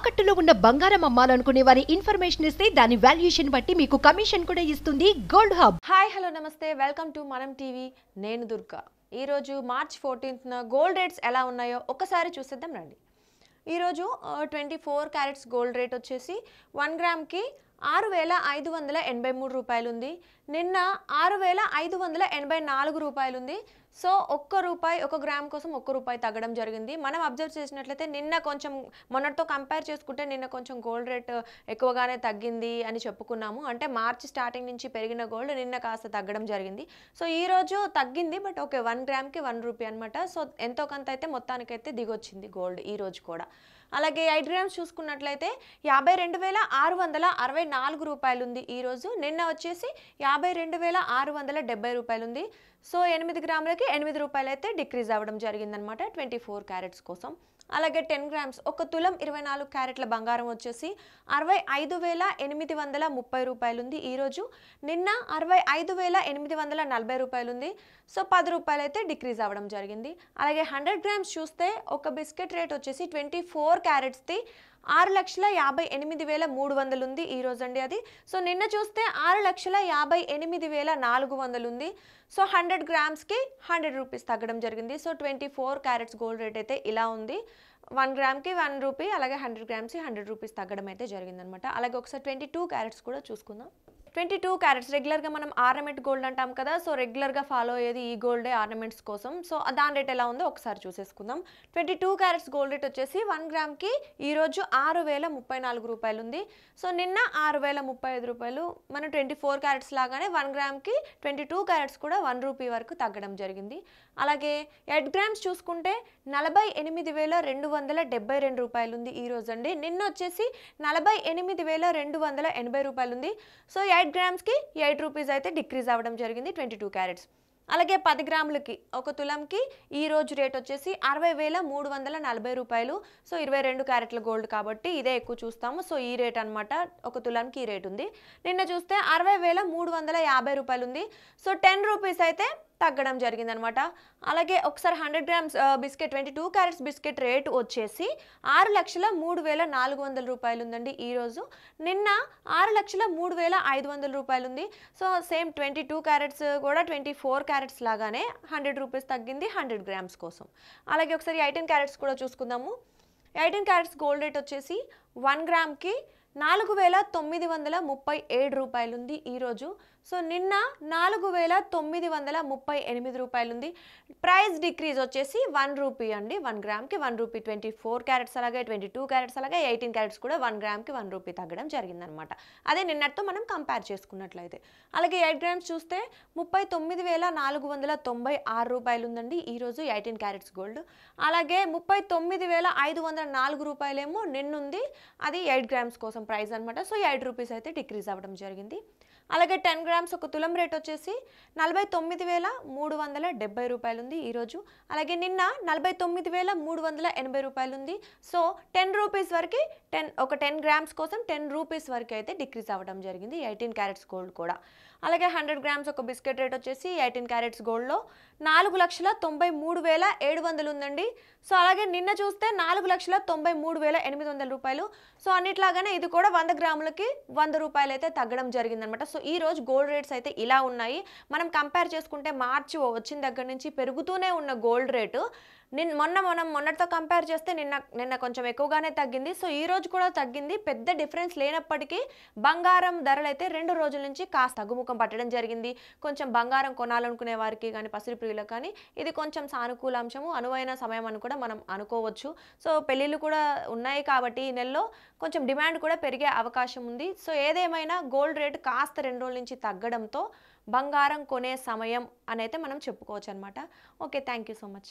తాకట్టులో ఉన్న బంగారం అమ్మాలనుకునే వారి ఇన్ఫర్మేషన్ ఇస్తే దాని వాల్యుయేషన్ బట్టి మీకు కమిషన్ కూడా ఇస్తుంది గోల్డ్ హబ్. హాయ్ హలో నమస్తే, వెల్కమ్ టు మనం టీవీ. నేను దుర్గా. ఈరోజు మార్చ్ 14న గోల్డ్ రేట్స్ ఎలా ఉన్నాయో ఒకసారి చూసేద్దాం రండి. ఈరోజు 24 క్యారెట్స్ గోల్డ్ రేట్ వచ్చేసి 1 గ్రామ్కి 6,583 రూపాయలు ఉంది. నిన్న 6,584 రూపాయలు ఉంది. సో ఒక గ్రామ్ కోసం 1 రూపాయి తగ్గడం జరిగింది. మనం అబ్జర్వ్ చేసినట్లయితే నిన్న కొంచెం మొన్నటితో కంపేర్ చేసుకుంటే నిన్న కొంచెం గోల్డ్ రేట్ ఎక్కువగానే తగ్గింది అని చెప్పుకున్నాము. అంటే మార్చ్ స్టార్టింగ్ నుంచి పెరిగిన గోల్డ్ నిన్న కాస్త తగ్గడం జరిగింది. సో ఈరోజు తగ్గింది, బట్ ఓకే 1 గ్రామ్కి 1 రూపీ అనమాట. సో ఎంతో కొంత అయితే మొత్తానికైతే దిగొచ్చింది గోల్డ్ ఈరోజు కూడా. అలాగే 8 గ్రామ్స్ చూసుకున్నట్లయితే 52,664 రూపాయలు ఉంది ఈరోజు. నిన్న వచ్చేసి 52,670 రూపాయలు ఉంది. సో 8 గ్రాములకి 8 రూపాయలు అయితే డిక్రీజ్ అవ్వడం జరిగిందనమాట 24 క్యారెట్స్ కోసం. అలాగే 10 గ్రామ్స్ ఒక తులం 24 క్యారెట్ల బంగారం వచ్చేసి 65,830 రూపాయలు ఉంది ఈరోజు. నిన్న 65,840 రూపాయలు ఉంది. సో 10 రూపాయలు అయితే డిక్రీజ్ అవ్వడం జరిగింది. అలాగే 100 గ్రామ్స్ చూస్తే ఒక బిస్కెట్ రేట్ వచ్చేసి 24 క్యారెట్స్ది 6,58,300 ఉంది ఈరోజు అండి అది. సో నిన్న చూస్తే 6,58,400 ఉంది. సో 100 గ్రామ్స్కి 100 రూపీస్ తగ్గడం జరిగింది. సో 24 క్యారెట్స్ గోల్డ్ రేట్ అయితే ఇలా ఉంది. 1 గ్రామ్కి 1 రూపీ, అలాగే 100 గ్రామ్స్కి 100 రూపీస్ తగ్గడం అయితే జరిగిందనమాట. అలాగే ఒకసారి 22 క్యారెట్స్ కూడా చూసుకుందాం. 22 క్యారెట్స్ రెగ్యులర్గా మనం ఆర్నమెంట్ గోల్డ్ అంటాం కదా. సో రెగ్యులర్గా ఫాలో అయ్యేది ఈ గోల్డే ఆర్నమెంట్స్ కోసం. సో దాని రేట్ ఎలా ఉందో ఒకసారి చూసేసుకుందాం. 22 క్యారెట్స్ గోల్డ్ రేట్ వచ్చేసి 1 గ్రామ్కి ఈరోజు 6,034 రూపాయలు ఉంది. సో నిన్న 6,035 రూపాయలు. మనం 24 క్యారెట్స్ లాగానే 1 గ్రామ్కి 22 క్యారెట్స్ కూడా 1 రూపీ వరకు తగ్గడం జరిగింది. అలాగే 8 గ్రామ్స్ చూసుకుంటే 48,272 రూపాయలు ఉంది ఈరోజు అండి. నిన్న వచ్చేసి 48,280 రూపాయలు ఉంది. సో 8 గ్రామ్స్కి 8 రూపీస్ అయితే డిక్రీజ్ అవ్వడం జరిగింది 22 క్యారెట్స్. అలాగే 10 గ్రాములకి ఒక తులంకి ఈరోజు రేట్ వచ్చేసి 60,340 రూపాయలు. సో 22 క్యారెట్ల గోల్డ్ కాబట్టి ఇదే ఎక్కువ చూస్తాము. సో ఈ రేట్ అనమాట, ఒక తులంకి ఈ రేట్ ఉంది. నిన్న చూస్తే 60,350 రూపాయలు ఉంది. సో 10 రూపీస్ అయితే తగ్గడం జరిగిందనమాట. అలాగే ఒకసారి 100 grams biscuit 22 carats biscuit rate వచ్చేసి 6,03,400 రూపాయలు ఉందండి ఈరోజు. నిన్న 6,03,500 రూపాయలు ఉంది. సో సేమ్ 22 క్యారెట్స్ కూడా 24 క్యారెట్స్ లాగానే 100 రూపీస్ తగ్గింది 100 గ్రామ్స్ కోసం. అలాగే ఒకసారి 18 క్యారెట్స్ కూడా చూసుకుందాము. 18 క్యారెట్స్ గోల్డ్ రేట్ వచ్చేసి 1 గ్రామ్కి 4,937 రూపాయలు ఉంది ఈరోజు. సో నిన్న 4,938 రూపాయలు ఉంది. ప్రైస్ డిక్రీజ్ వచ్చేసి 1 రూపీ అండి. 1 గ్రామ్కి 1 రూపీ 24 క్యారెట్స్ అలాగే 22 క్యారెట్స్ అలాగే 18 క్యారెట్స్ కూడా 1 గ్రామ్కి 1 రూపీ తగ్గడం జరిగిందనమాట. అదే నిన్నటితో మనం కంపేర్ చేసుకున్నట్లయితే. అలాగే 8 గ్రామ్స్ చూస్తే 39,496 రూపాయలు ఉందండి ఈరోజు 18 క్యారెట్స్ గోల్డ్. అలాగే 39,504 రూపాయలేమో నిన్నుంది, అది 8 గ్రామ్స్ కోసం ప్రైస్ అనమాట. సో 8 రూపీస్ అయితే డిక్రీజ్ అవ్వడం జరిగింది. అలాగే 10 గ్రామ్స్ ఒక తులం రేట్ వచ్చేసి 49,370 రూపాయలు ఉంది ఈరోజు. అలాగే నిన్న 49,380 రూపాయలు ఉంది. సో 10 రూపీస్ వరకు 10 గ్రామ్స్ కోసం 10 రూపీస్ వరకు అయితే డిక్రీజ్ అవ్వడం జరిగింది 18 క్యారెట్స్ గోల్డ్ కూడా. అలాగే 100 గ్రామ్స్ ఒక బిస్కెట్ రేట్ వచ్చేసి 18 క్యారెట్స్ గోల్డ్లో 4,93,700 ఉందండి. సో అలాగే నిన్న చూస్తే 4,93,800 రూపాయలు. సో అన్నిట్లాగానే ఇది కూడా 100 గ్రాములకి 100 రూపాయలు అయితే తగ్గడం జరిగిందనమాట. సో ఈ రోజు గోల్డ్ రేట్స్ అయితే ఇలా ఉన్నాయి. మనం కంపేర్ చేసుకుంటే మార్చి వచ్చిన దగ్గర నుంచి పెరుగుతూనే ఉన్న గోల్డ్ రేటు మొన్నటితో కంపేర్ చేస్తే నిన్న కొంచెం ఎక్కువగానే తగ్గింది. సో ఈ రోజు కూడా తగ్గింది, పెద్ద డిఫరెన్స్ లేనప్పటికీ బంగారం ధరలు అయితే 2 రోజుల నుంచి కాస్త తగ్గుముఖం పట్టడం జరిగింది. కొంచెం బంగారం కొనాలనుకునే వారికి కానీ పసిడి ప్రియులకు కానీ ఇది కొంచెం సానుకూల అంశము, అనువైన సమయం అని కూడా మనం అనుకోవచ్చు. సో పెళ్ళిళ్ళు కూడా ఉన్నాయి కాబట్టి ఈ నెలలో కొంచెం డిమాండ్ కూడా పెరిగే అవకాశం ఉంది. సో ఏదేమైనా గోల్డ్ రేట్ కాస్త 2 రోజుల నుంచి తగ్గడంతో బంగారం కొనే సమయం అని అయితే మనం చెప్పుకోవచ్చు అనమాట. Okay, thank you so much.